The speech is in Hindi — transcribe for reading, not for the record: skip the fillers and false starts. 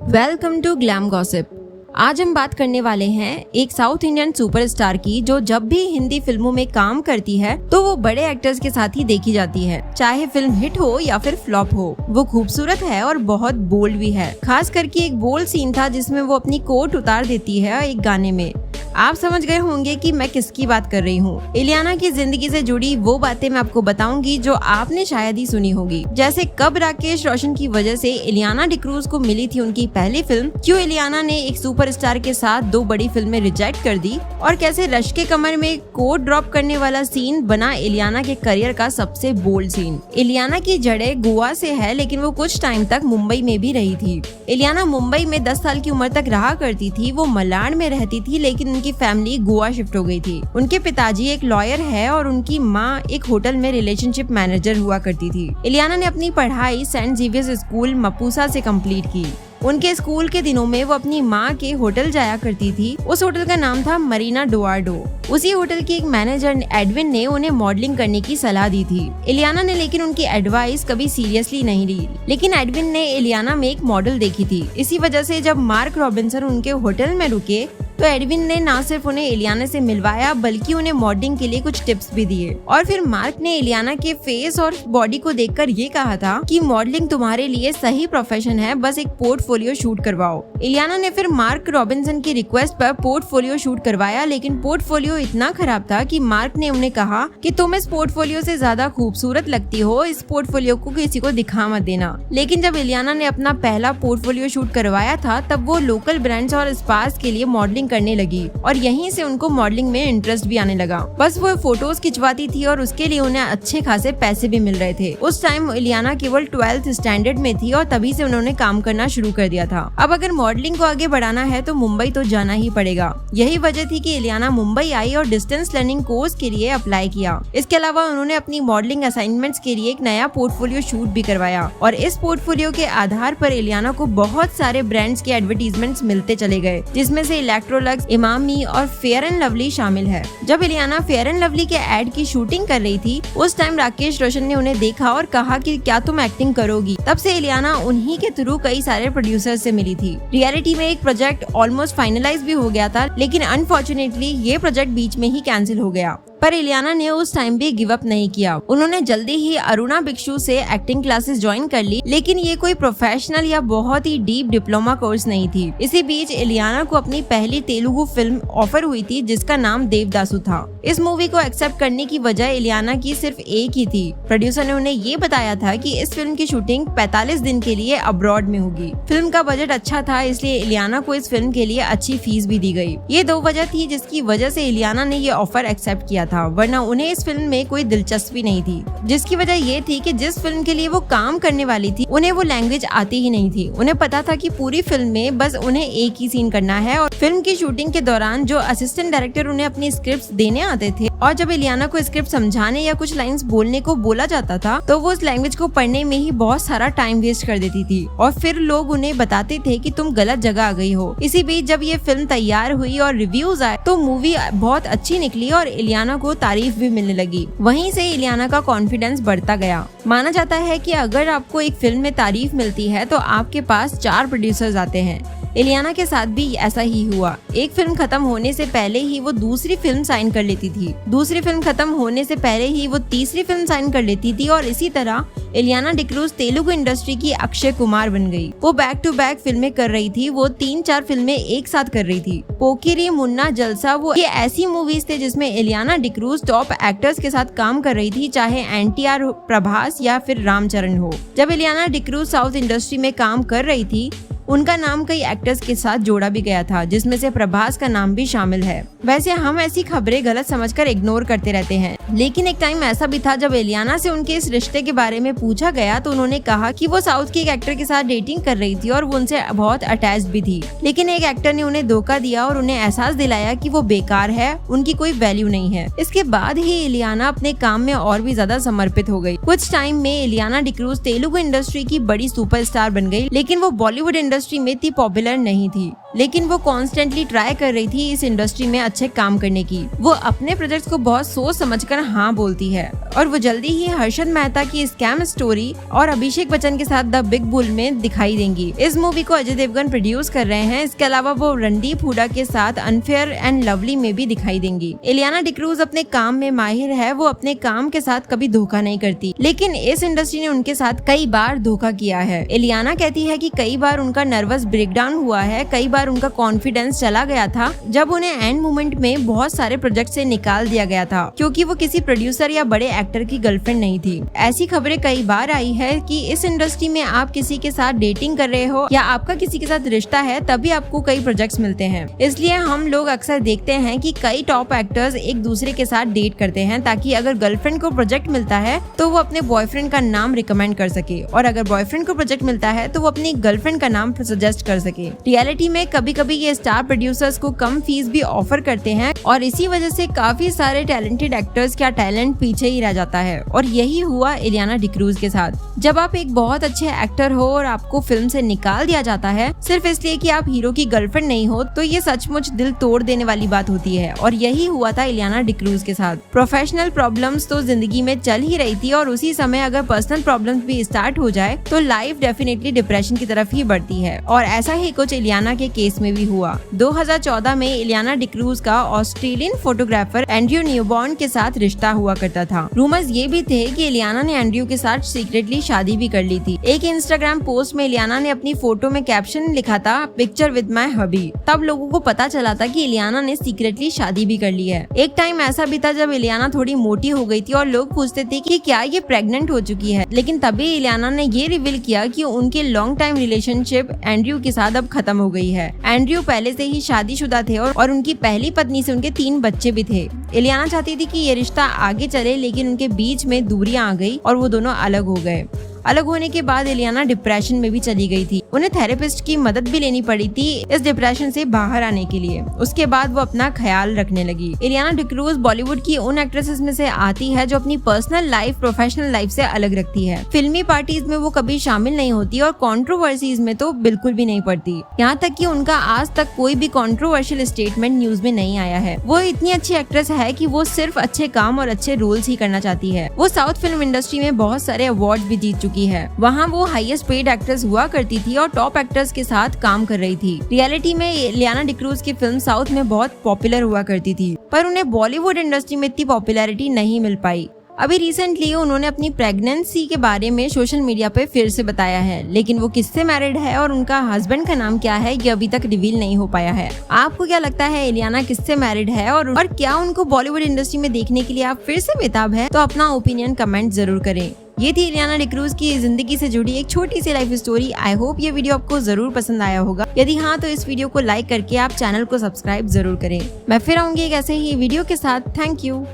Welcome to glam gossip. आज हम बात करने वाले हैं एक साउथ इंडियन सुपरस्टार की जो जब भी हिंदी फिल्मों में काम करती है तो वो बड़े एक्टर्स के साथ ही देखी जाती है, चाहे फिल्म हिट हो या फिर फ्लॉप हो। वो खूबसूरत है और बहुत बोल्ड भी है। खास करके एक बोल्ड सीन था जिसमें वो अपनी कोट उतार देती है एक गाने में। आप समझ गए होंगे कि मैं किसकी बात कर रही हूँ। इलियाना की जिंदगी से जुड़ी वो बातें मैं आपको बताऊंगी जो आपने शायद ही सुनी होगी, जैसे कब राकेश रोशन की वजह से इलियाना डिक्रूज को मिली थी उनकी पहली फिल्म, क्यों इलियाना ने एक सुपरस्टार के साथ 2 बड़ी फिल्में रिजेक्ट कर दी, और कैसे रश के कमर में कोट ड्रॉप करने वाला सीन बना इलियाना के करियर का सबसे बोल्ड सीन। इलियाना की जड़ें गोवा से है, लेकिन वो कुछ टाइम तक मुंबई में भी रही थी। इलियाना मुंबई में 10 साल की उम्र तक रहा करती थी। वो मलाड में रहती थी, लेकिन उनकी फैमिली गोवा शिफ्ट हो गई थी। उनके पिताजी एक लॉयर है और उनकी माँ एक होटल में रिलेशनशिप मैनेजर हुआ करती थी। इलियाना ने अपनी पढ़ाई सेंट जेवियर्स स्कूल मपूसा से कंप्लीट की। उनके स्कूल के दिनों में वो अपनी माँ के होटल जाया करती थी। उस होटल का नाम था मरीना डोआर्डो। उसी होटल के एक मैनेजर एडविन ने उन्हें मॉडलिंग करने की सलाह दी थी। इलियाना ने लेकिन उनकी एडवाइस कभी सीरियसली नहीं ली, लेकिन एडविन ने इलियाना में एक मॉडल देखी थी। इसी वजह से जब मार्क रॉबिन्सन उनके होटल में रुके तो एडविन ने न सिर्फ उन्हें इलियाना से मिलवाया बल्कि उन्हें मॉडलिंग के लिए कुछ टिप्स भी दिए। और फिर मार्क ने इलियाना के फेस और बॉडी को देखकर ये कहा था कि मॉडलिंग तुम्हारे लिए सही प्रोफेशन है, बस एक पोर्टफोलियो शूट करवाओ। इलियाना ने फिर मार्क रॉबिन्सन की रिक्वेस्ट पर पोर्टफोलियो शूट करवाया, लेकिन पोर्टफोलियो इतना खराब था कि मार्क ने उन्हें कहा कि तुम इस पोर्टफोलियो से ज्यादा खूबसूरत लगती हो, इस पोर्टफोलियो को किसी को दिखा मत देना। लेकिन जब इलियाना ने अपना पहला पोर्टफोलियो शूट करवाया था तब वो लोकल ब्रांड्स और स्पास के लिए मॉडलिंग करने लगी और यहीं से उनको मॉडलिंग में इंटरेस्ट भी आने लगा। बस वो फोटोज खिंचवाती थी और उसके लिए उन्हें अच्छे खासे पैसे भी मिल रहे थे। उस टाइम इलियाना केवल 12th स्टैंडर्ड में थी और तभी से उन्होंने काम करना शुरू कर दिया था। अब अगर मॉडलिंग को आगे बढ़ाना है तो मुंबई तो जाना ही पड़ेगा। यही वजह थी कि इलियाना मुंबई आई और डिस्टेंस लर्निंग कोर्स के लिए अप्लाई किया। इसके अलावा उन्होंने अपनी मॉडलिंग असाइनमेंट्स के लिए एक नया पोर्टफोलियो शूट भी करवाया और इस पोर्टफोलियो के आधार पर इलियाना को बहुत सारे ब्रांड्स के एडवर्टीजमेंट्स मिलते चले गए, जिसमें से इलेक्ट्रोलक्स, इमामी और फेयर एंड लवली शामिल है। जब इलियाना फेयर एंड लवली के एड की शूटिंग कर रही थी उस टाइम राकेश रोशन ने उन्हें देखा और कहा कि क्या तुम एक्टिंग करोगी। तब से इलियाना उन्हीं के थ्रू कई सारे प्रोड्यूसर से मिली थी। रियलिटी में एक प्रोजेक्ट ऑलमोस्ट फाइनलाइज भी हो गया था, लेकिन अनफॉर्चुनेटली ये प्रोजेक्ट बीच में ही कैंसिल हो गया। पर इलियाना ने उस टाइम भी गिव अप नहीं किया। उन्होंने जल्दी ही अरुणा भिक्षु से एक्टिंग क्लासेस ज्वाइन कर ली, लेकिन ये कोई प्रोफेशनल या बहुत ही डीप डिप्लोमा कोर्स नहीं थी। इसी बीच इलियाना को अपनी पहली तेलुगु फिल्म ऑफर हुई थी जिसका नाम देवदासु था। इस मूवी को एक्सेप्ट करने की वजह इलियाना की सिर्फ एक ही थी। प्रोड्यूसर ने उन्हें ये बताया था कि इस फिल्म की शूटिंग 45 दिन के लिए अब्रॉड में होगी। फिल्म का बजट अच्छा था, इसलिए इलियाना को इस फिल्म के लिए अच्छी फीस भी दी गई। ये 2 वजह थी जिसकी वजह से इलियाना ने ये ऑफर एक्सेप्ट किया था, वरना उन्हें इस फिल्म में कोई दिलचस्पी नहीं थी। जिसकी वजह ये थी कि जिस फिल्म के लिए वो काम करने वाली थी उन्हें वो लैंग्वेज आती ही नहीं थी। उन्हें पता था कि पूरी फिल्म में बस उन्हें एक ही सीन करना है और फिल्म की शूटिंग के दौरान जो असिस्टेंट डायरेक्टर उन्हें अपनी स्क्रिप्ट देने आते थे और जब इलियाना को स्क्रिप्ट समझाने या कुछ लाइंस बोलने को बोला जाता था तो वो उस लैंग्वेज को पढ़ने में ही बहुत सारा टाइम वेस्ट कर देती थी और फिर लोग उन्हें बताते थे कि तुम गलत जगह आ गई हो। इसी बीच जब ये फिल्म तैयार हुई और रिव्यूज आए तो मूवी बहुत अच्छी निकली और इलियाना को तारीफ भी मिलने लगी। वहीं से इलियाना का कॉन्फिडेंस बढ़ता गया। माना जाता है कि अगर आपको एक फिल्म में तारीफ मिलती है तो आपके पास 4 प्रोड्यूसर्स आते हैं। इलियाना के साथ भी ऐसा ही हुआ। एक फिल्म खत्म होने से पहले ही वो दूसरी फिल्म साइन कर लेती थी, दूसरी फिल्म खत्म होने से पहले ही वो तीसरी फिल्म साइन कर लेती थी और इसी तरह इलियाना डिक्रूज तेलुगु इंडस्ट्री की अक्षय कुमार बन गई। वो बैक टू बैक फिल्में कर रही थी। वो 3-4 फिल्में एक साथ कर रही थी। पोकिरी, मुन्ना, जलसा, वो ये ऐसी मूवीज थे जिसमें इलियाना डिक्रूज टॉप एक्टर्स के साथ काम कर रही थी, चाहे एनटीआर, प्रभास या फिर रामचरण हो। जब इलियाना डिक्रूज साउथ इंडस्ट्री में काम कर रही थी उनका नाम कई एक्टर्स के साथ जोड़ा भी गया था, जिसमें से प्रभास का नाम भी शामिल है। वैसे हम ऐसी खबरें गलत समझकर इग्नोर करते रहते हैं, लेकिन एक टाइम ऐसा भी था जब इलियाना से उनके इस रिश्ते के बारे में पूछा गया तो उन्होंने कहा कि वो साउथ के एक एक्टर के साथ डेटिंग कर रही थी और वो उनसे बहुत अटैच्ड भी थी, लेकिन एक एक्टर ने उन्हें धोखा दिया और उन्हें एहसास दिलाया कि वो बेकार है, उनकी कोई वैल्यू नहीं है। इसके बाद ही इलियाना अपने काम में और भी ज्यादा समर्पित हो गई। कुछ टाइम में इलियाना डिक्रूज तेलुगु इंडस्ट्री की बड़ी सुपरस्टार बन गई, लेकिन वो बॉलीवुड इंडस्ट्री में इतनी पॉपुलर नहीं थी, लेकिन वो कॉन्स्टेंटली ट्राई कर रही थी इस इंडस्ट्री में अच्छे काम करने की। वो अपने प्रोजेक्ट्स को बहुत सोच समझकर हाँ बोलती है और वो जल्दी ही हर्षद मेहता की स्कैम स्टोरी और अभिषेक बच्चन के साथ द बिग बुल में दिखाई देंगी। इस मूवी को अजय देवगन प्रोड्यूस कर रहे हैं। इसके अलावा वो रणदीप हुडा के साथ अनफेयर एंड लवली में भी दिखाई देंगी। इलियाना डिक्रूज अपने काम में माहिर है। वो अपने काम के साथ कभी धोखा नहीं करती, लेकिन इस इंडस्ट्री ने उनके साथ कई बार धोखा किया है। इलियाना कहती है कि कई बार उनका नर्वस ब्रेकडाउन हुआ है, कई बार उनका कॉन्फिडेंस चला गया था जब उन्हें एंड मोमेंट में बहुत सारे प्रोजेक्ट से निकाल दिया गया था, क्योंकि वो किसी प्रोड्यूसर या बड़े एक्टर की गर्लफ्रेंड नहीं थी। ऐसी खबरें कई बार आई है कि इस इंडस्ट्री में आप किसी के साथ डेटिंग कर रहे हो या आपका किसी के साथ रिश्ता है तभी आपको कई प्रोजेक्ट्स मिलते हैं। इसलिए हम लोग अक्सर देखते हैं कि कई टॉप एक्टर्स एक दूसरे के साथ डेट करते हैं ताकि अगर गर्लफ्रेंड को प्रोजेक्ट मिलता है तो वो अपने बॉयफ्रेंड का नाम रिकमेंड कर सके, और अगर बॉयफ्रेंड को प्रोजेक्ट मिलता है तो वो अपनी गर्लफ्रेंड का नाम सजेस्ट कर सके। रियलिटी में कभी कभी ये स्टार प्रोड्यूसर्स को कम फीस भी ऑफर करते हैं और इसी वजह से काफी सारे टैलेंटेड एक्टर्स का टैलेंट पीछे ही रह जाता है। और यही हुआ इलियाना डिक्रूज के साथ। जब आप एक बहुत अच्छे एक्टर हो और आपको फिल्म से निकाल दिया जाता है सिर्फ इसलिए कि आप हीरो की गर्लफ्रेंड नहीं हो, तो ये सचमुच दिल तोड़ देने वाली बात होती है। और यही हुआ था इलियाना डिक्रूज के साथ। प्रोफेशनल प्रॉब्लम्स तो जिंदगी में चल ही रही थी और उसी समय अगर पर्सनल प्रॉब्लम्स भी स्टार्ट हो जाए तो लाइफ डेफिनेटली डिप्रेशन की तरफ ही बढ़ती है। और ऐसा ही कुछ इलियाना के केस में भी हुआ। 2014 में इलियाना डिक्रूज का ऑस्ट्रेलियन फोटोग्राफर एंड्रयू न्यूबॉर्न के साथ रिश्ता हुआ करता था। रूमर्स ये भी थे कि इलियाना ने एंड्रयू के साथ सीक्रेटली शादी भी कर ली थी। एक इंस्टाग्राम पोस्ट में इलियाना ने अपनी फोटो में कैप्शन लिखा था, पिक्चर विद माय हबी। तब लोगों को पता चला था कि इलियाना ने सीक्रेटली शादी भी कर ली है। एक टाइम ऐसा भी था जब इलियाना थोड़ी मोटी हो गई थी और लोग पूछते थे कि क्या ये प्रेग्नेंट हो चुकी है, लेकिन तभी इलियाना ने ये रिवील किया कि उनके लॉन्ग टाइम रिलेशनशिप एंड्रयू के साथ अब खत्म हो गई है। एंड्रयू पहले से ही शादीशुदा थे और उनकी पहली पत्नी से उनके 3 बच्चे भी थे। इलियाना चाहती थी कि ये रिश्ता आगे चले, लेकिन उनके बीच में दूरियां आ गई और वो दोनों अलग हो गए। अलग होने के बाद इलियाना डिप्रेशन में भी चली गई थी। उन्हें थेरेपिस्ट की मदद भी लेनी पड़ी थी इस डिप्रेशन से बाहर आने के लिए। उसके बाद वो अपना ख्याल रखने लगी। इलियाना डिक्रूज बॉलीवुड की उन एक्ट्रेसेस में से आती है जो अपनी पर्सनल लाइफ प्रोफेशनल लाइफ से अलग रखती है। फिल्मी पार्टीज में वो कभी शामिल नहीं होती और कंट्रोवर्सीज में तो बिल्कुल भी नहीं पड़ती। यहाँ तक कि उनका आज तक कोई भी कंट्रोवर्शियल स्टेटमेंट न्यूज में नहीं आया है। वो इतनी अच्छी एक्ट्रेस है कि वो सिर्फ अच्छे काम और अच्छे रोल्स ही करना चाहती है। वो साउथ फिल्म इंडस्ट्री में बहुत सारे अवार्ड भी जीत चुकी है। वहाँ वो हाईएस्ट पेड एक्ट्रेस हुआ करती थी और टॉप एक्टर्स के साथ काम कर रही थी। रियलिटी में इलियाना डिक्रूज की फिल्म साउथ में बहुत पॉपुलर हुआ करती थी, पर उन्हें बॉलीवुड इंडस्ट्री में इतनी पॉपुलैरिटी नहीं मिल पाई। अभी रिसेंटली उन्होंने अपनी प्रेगनेंसी के बारे में सोशल मीडिया पे फिर से बताया है, लेकिन वो किससे मैरिड है और उनका हस्बैंड का नाम क्या है ये अभी तक रिवील नहीं हो पाया है। आपको क्या लगता है इलियाना किससे मैरिड है और क्या उनको बॉलीवुड इंडस्ट्री में देखने के लिए आप फिर से बेताब है? तो अपना ओपिनियन कमेंट जरूर करें। ये थी इलियाना डिक्रूज की जिंदगी से जुड़ी एक छोटी सी लाइफ स्टोरी। आई होप ये वीडियो आपको जरूर पसंद आया होगा। यदि हाँ तो इस वीडियो को लाइक करके आप चैनल को सब्सक्राइब जरूर करें। मैं फिर आऊंगी एक ऐसे ही वीडियो के साथ। Thank you.